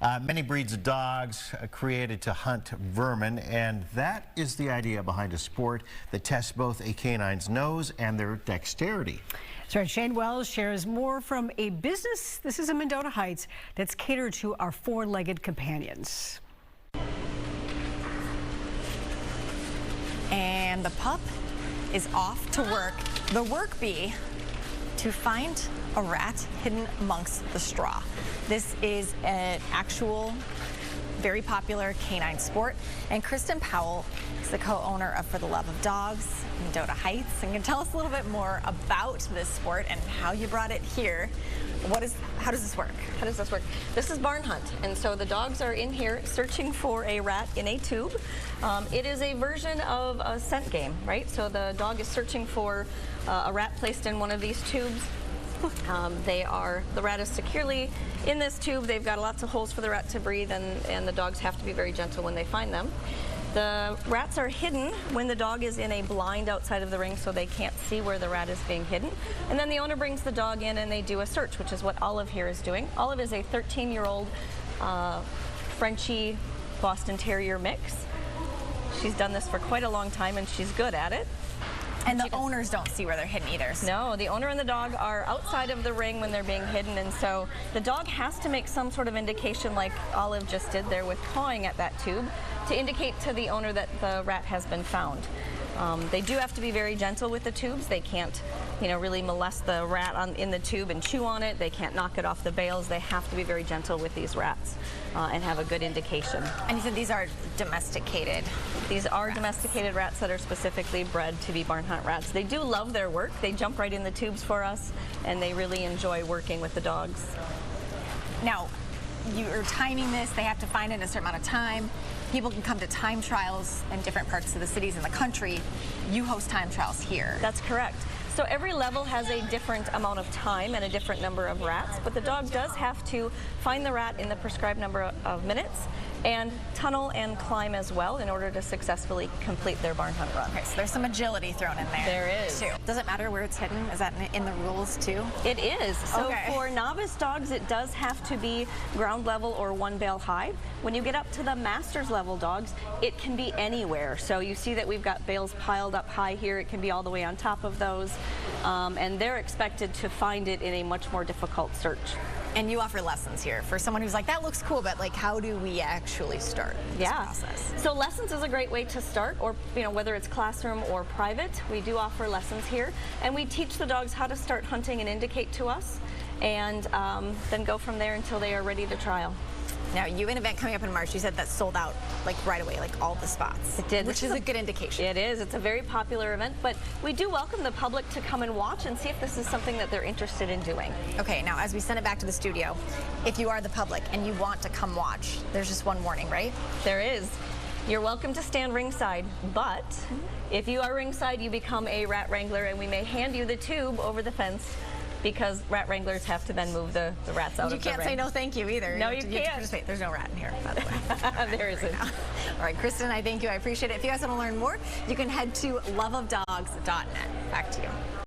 Many breeds of dogs created to hunt vermin, and that is the idea behind a sport that tests both a canine's nose and their dexterity. That's right. Shayne-Wells shares more from a business, this is in Mendota Heights, that's catered to our four-legged companions. And the pup is off to work. The work bee to find a rat hidden amongst the straw. This is an actual, very popular canine sport. And Kristen Powell is the co-owner of For the Love of Dogs, Mendota Heights, and can tell us a little bit more about this sport and how you brought it here. How does this work? How does this work? This is barn hunt, and so the dogs are in here searching for a rat in a tube. It is a version of a scent game, right? So the dog is searching for a rat placed in one of these tubes. The rat is securely in this tube. They've got lots of holes for the rat to breathe, and the dogs have to be very gentle when they find them. The rats are hidden when the dog is in a blind outside of the ring, so they can't see where the rat is being hidden. And then the owner brings the dog in and they do a search, which is what Olive here is doing. Olive is a 13-year-old Frenchie Boston Terrier mix. She's done this for quite a long time and she's good at it. And the owners don't see where they're hidden either. No, the owner and the dog are outside of the ring when they're being hidden, and so the dog has to make some sort of indication, like Olive just did there with pawing at that tube, to indicate to the owner that the rat has been found. They do have to be very gentle with the tubes. They can't, really molest the rat in the tube and chew on it. They can't knock it off the bales. They have to be very gentle with these rats and have a good indication. And you said these are domesticated. These are domesticated rats that are specifically bred to be barn hunt rats. They do love their work. They jump right in the tubes for us, and they really enjoy working with the dogs. Now, you are timing this. They have to find it in a certain amount of time. People can come to time trials in different parts of the cities in the country. You host time trials here. That's correct. So every level has a different amount of time and a different number of rats, but the dog does have to find the rat in the prescribed number of minutes and tunnel and climb as well in order to successfully complete their barn hunt run. Okay, so there's some agility thrown in there. There is. Too. Does it matter where it's hidden? Is that in the rules too? It is. So okay. For novice dogs, it does have to be ground level or one bale high. When you get up to the master's level dogs, it can be anywhere. So you see that we've got bales piled up high here. It can be all the way on top of those. And they're expected to find it in a much more difficult search. And you offer lessons here for someone who's like, that looks cool, but like, how do we actually start this process? So lessons is a great way to start, or whether it's classroom or private, we do offer lessons here, and we teach the dogs how to start hunting and indicate to us, and then go from there until they are ready to trial. Now, you have an event coming up in March. You said that sold out like right away, like all the spots. It did. Which is a good indication. It is. It's a very popular event, but we do welcome the public to come and watch and see if this is something that they're interested in doing. Okay, now as we send it back to the studio, if you are the public and you want to come watch, there's just one warning, right? There is. You're welcome to stand ringside, but if you are ringside, you become a rat wrangler, and we may hand you the tube over the fence, because rat wranglers have to then move the rats out of the ring. You can't say no thank you either. No, you can't. There's no rat in here, by the way. There isn't. All right, Kristen, I thank you. I appreciate it. If you guys want to learn more, you can head to loveofdogs.net. Back to you.